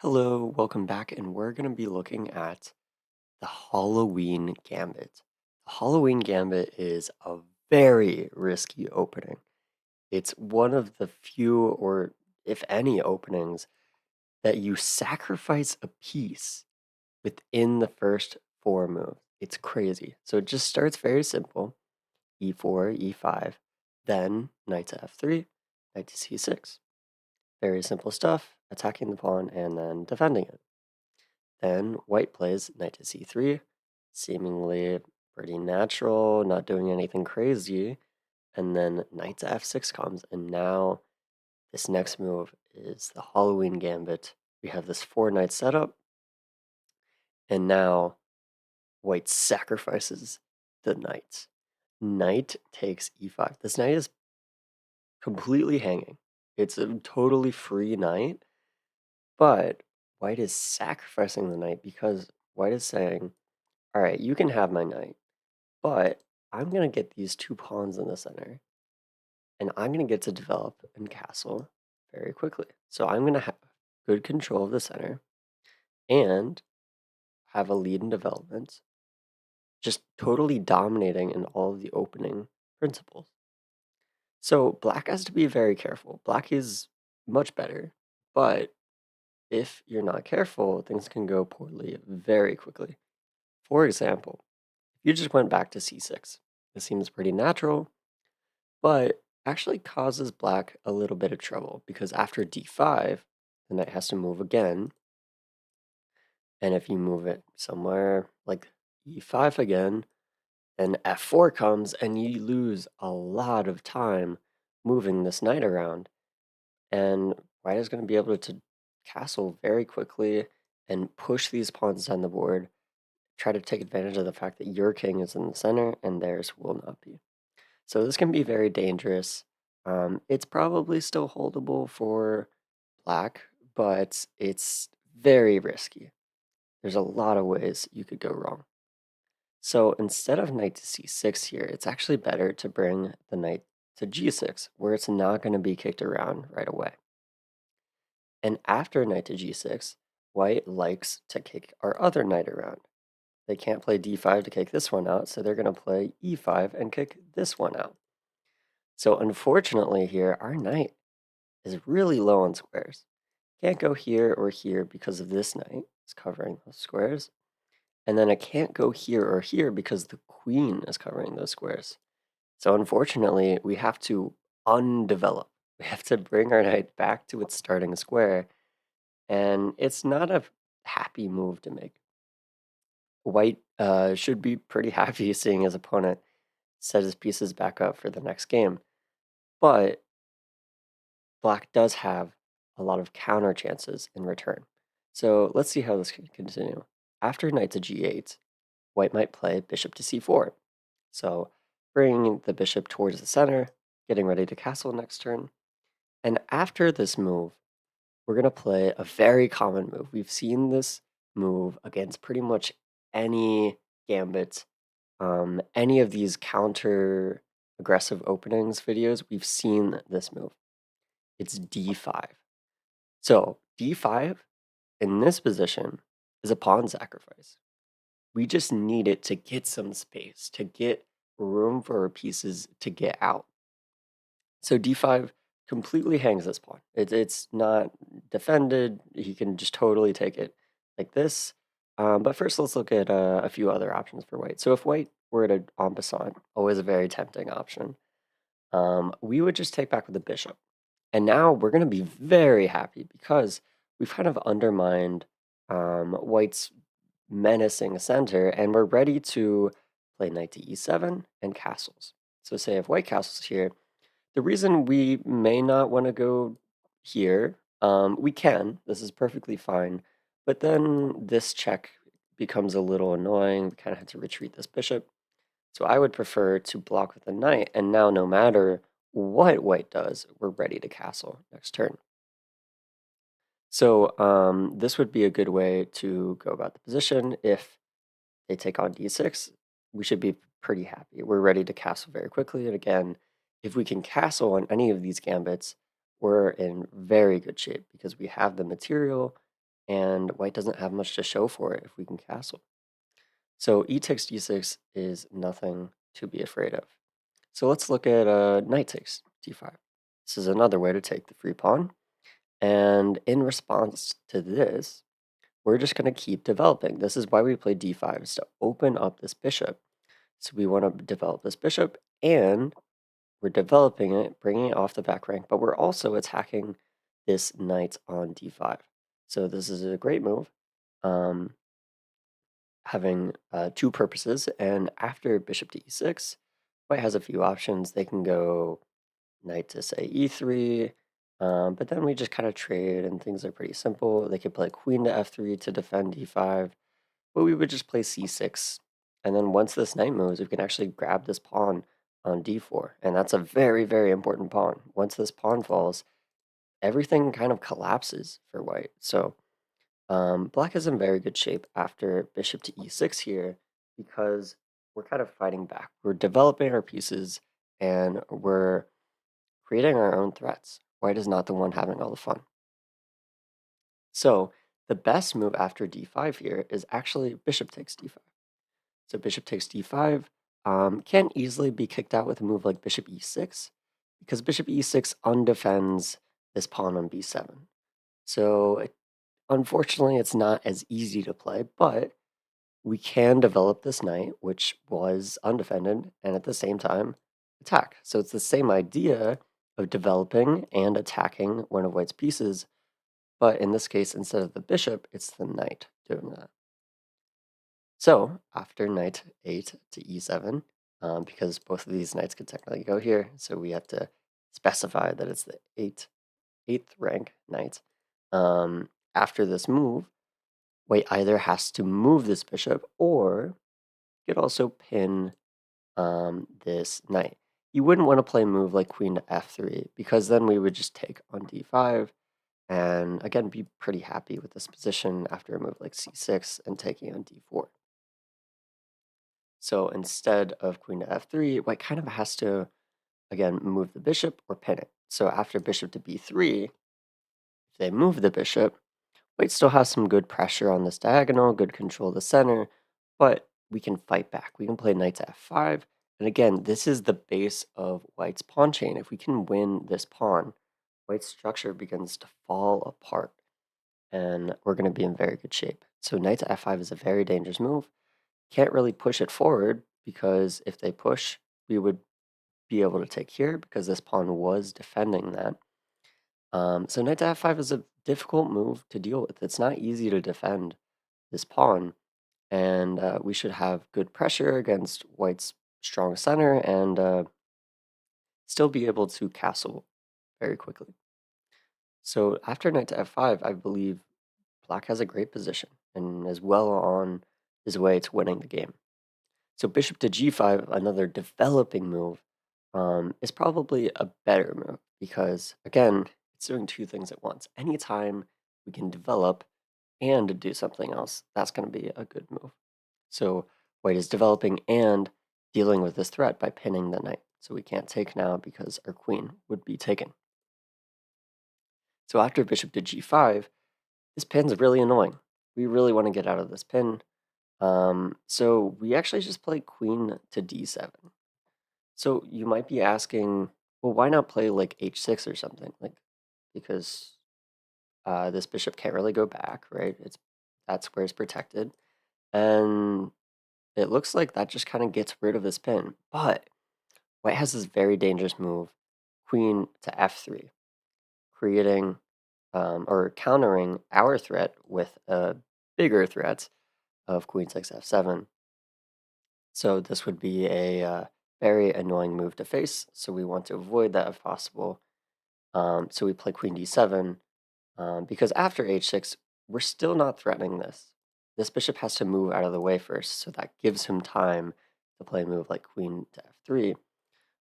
Hello, welcome back, and we're going to be looking at the Halloween Gambit. The Halloween Gambit is a very risky opening. It's one of the few, or if any, openings that you sacrifice a piece within the first four moves. It's crazy. So it just starts very simple: e4, e5, then knight to f3, knight to c6. Very simple stuff, attacking the pawn and then defending it. Then white plays knight to c3, seemingly pretty natural, not doing anything crazy. And then knight to f6 comes, and now this next move is the Halloween Gambit. We have this four knight setup, and now white sacrifices the knight. Knight takes e5. This knight is completely hanging. It's a totally free knight, but white is sacrificing the knight because white is saying, all right, you can have my knight, but I'm going to get these two pawns in the center, and I'm going to get to develop and castle very quickly. So I'm going to have good control of the center and have a lead in development, just totally dominating in all of the opening principles. So black has to be very careful. Black is much better, but if you're not careful, things can go poorly very quickly. For example, if you just went back to c6, this seems pretty natural, but actually causes black a little bit of trouble because after d5, the knight has to move again. And if you move it somewhere like e5 again, then f4 comes and you lose a lot of time moving this knight around. And white is going to be able to castle very quickly and push these pawns down the board, try to take advantage of the fact that your king is in the center and theirs will not be. So this can be very dangerous. It's probably still holdable for black, but it's very risky. There's a lot of ways you could go wrong. So instead of knight to c6 here, it's actually better to bring the knight to g6, where it's not going to be kicked around right away. And after knight to g6, white likes to kick our other knight around. They can't play d5 to kick this one out, so they're going to play e5 and kick this one out. So unfortunately here, our knight is really low on squares. Can't go here or here because of this knight. It's covering those squares. And then I can't go here or here because the queen is covering those squares. So unfortunately, we have to undevelop. We have to bring our knight back to its starting square. And it's not a happy move to make. White should be pretty happy seeing his opponent set his pieces back up for the next game. But black does have a lot of counter chances in return. So let's see how this can continue. After knight to g8, white might play bishop to c4. So bringing the bishop towards the center, getting ready to castle next turn. And after this move, we're going to play a very common move. We've seen this move against pretty much any gambit, any of these counter aggressive openings videos, we've seen this move. It's d5. So d5 in this position is a pawn sacrifice. We just need it to get some space, to get room for our pieces to get out. So d5 completely hangs this pawn. It's not defended. He can just totally take it like this. But first, let's look at a few other options for white. So if white were to en passant, always a very tempting option, we would just take back with the bishop. And now we're going to be very happy because we've kind of undermined white's menacing center, and we're ready to play knight to e7 and castles. So say if white castles here, the reason we may not want to go here, we can, this is perfectly fine, but then this check becomes a little annoying. We kind of have to retreat this bishop. So I would prefer to block with a knight, and now no matter what white does, we're ready to castle next turn. So this would be a good way to go about the position. If they take on d6, we should be pretty happy. We're ready to castle very quickly. And again, if we can castle on any of these gambits, we're in very good shape because we have the material and white doesn't have much to show for it if we can castle. So e takes d6 is nothing to be afraid of. So let's look at knight takes d5. This is another way to take the free pawn. And in response to this, we're just going to keep developing. This is why we play d5, is to open up this bishop. So we want to develop this bishop, and we're developing it, bringing it off the back rank, but we're also attacking this knight on d5. So this is a great move, having two purposes. And after bishop to e6, white has a few options. They can go knight to, say, e3, but then we just kind of trade, and things are pretty simple. They could play queen to f3 to defend d5, but we would just play c6. And then once this knight moves, we can actually grab this pawn on d4. And that's a very, very important pawn. Once this pawn falls, everything kind of collapses for white. So black is in very good shape after bishop to e6 here, because we're kind of fighting back. We're developing our pieces, and we're creating our own threats. White is not the one having all the fun. So the best move after d5 here is actually bishop takes d5. So bishop takes d5 can easily be kicked out with a move like bishop e6, because bishop e6 undefends this pawn on b7. So unfortunately, it's not as easy to play, but we can develop this knight, which was undefended, and at the same time attack. So it's the same idea of developing and attacking one of white's pieces, but in this case, instead of the bishop, it's the knight doing that. So after knight 8 to e7, because both of these knights could technically go here, so we have to specify that it's the eighth rank knight. After this move, white either has to move this bishop, or could also pin this knight. You wouldn't want to play a move like queen to f3, because then we would just take on d5, and again be pretty happy with this position after a move like c6 and taking on d4. So instead of queen to f3, white kind of has to, again, move the bishop or pin it. So after bishop to b3, if they move the bishop, white still has some good pressure on this diagonal, good control of the center, but we can fight back. We can play knight to f5. And again, this is the base of white's pawn chain. If we can win this pawn, white's structure begins to fall apart, and we're going to be in very good shape. So knight to f5 is a very dangerous move. Can't really push it forward, because if they push, we would be able to take here because this pawn was defending that. So knight to f5 is a difficult move to deal with. It's not easy to defend this pawn, and we should have good pressure against white's strong center, and still be able to castle very quickly. So after knight to f5, I believe black has a great position and is well on his way to winning the game. So bishop to g5, another developing move, is probably a better move, because, again, it's doing two things at once. Anytime we can develop and do something else, that's going to be a good move. So white is developing and dealing with this threat by pinning the knight. So we can't take now because our queen would be taken. So after bishop to g5, this pin's really annoying. We really want to get out of this pin. So we actually just play queen to d7. So you might be asking, well, why not play like h6 or something? Like, because this bishop can't really go back, right? That's where it's protected. And it looks like that just kind of gets rid of this pin. But white has this very dangerous move, queen to f3, creating or countering our threat with a bigger threat of queen takes f7. So this would be a very annoying move to face. So we want to avoid that if possible. So we play queen d7, because after h6, we're still not threatening this. This bishop has to move out of the way first, so that gives him time to play a move like queen to f3.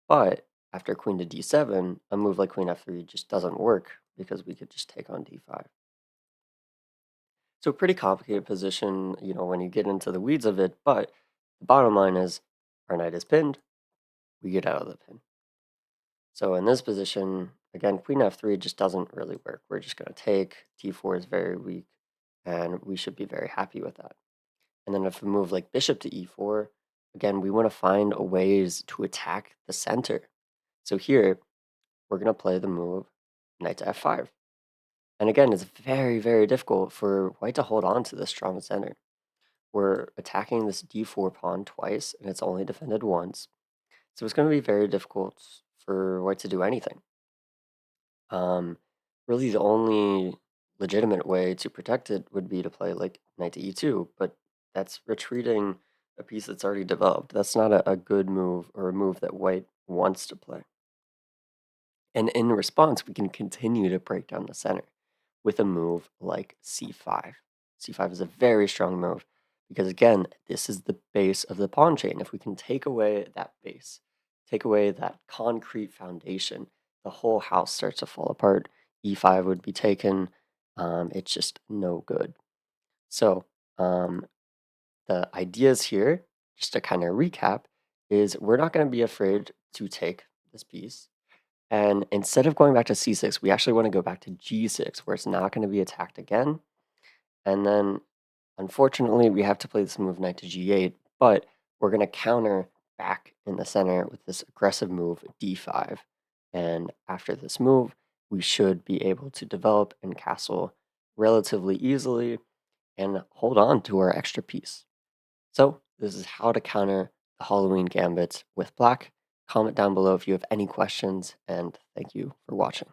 But after queen to d7, a move like queen f3 just doesn't work, because we could just take on d5. So pretty complicated position, when you get into the weeds of it, but the bottom line is our knight is pinned, we get out of the pin. So in this position, again, queen f3 just doesn't really work. We're just going to take. t4 is very weak. and we should be very happy with that. And then if we move like bishop to e4, again, we want to find ways to attack the center. So here, we're going to play the move knight to f5. And again, it's very, very difficult for white to hold on to this strong center. We're attacking this d4 pawn twice, and it's only defended once. So it's going to be very difficult for white to do anything. Um, really, the only legitimate way to protect it would be to play like knight to e2, but that's retreating a piece that's already developed. That's not a good move or a move that white wants to play. And in response, we can continue to break down the center with a move like c5. c5 is a very strong move because, again, this is the base of the pawn chain. If we can take away that base, take away that concrete foundation, the whole house starts to fall apart. e5 would be taken. It's just no good. So the ideas here, just to kind of recap, is we're not going to be afraid to take this piece. And instead of going back to c6, we actually want to go back to g6, where it's not going to be attacked again. And then, unfortunately, we have to play this move knight to g8, but we're going to counter back in the center with this aggressive move d5. And after this move, we should be able to develop and castle relatively easily and hold on to our extra piece. So this is how to counter the Halloween Gambit with black. Comment down below if you have any questions, and thank you for watching.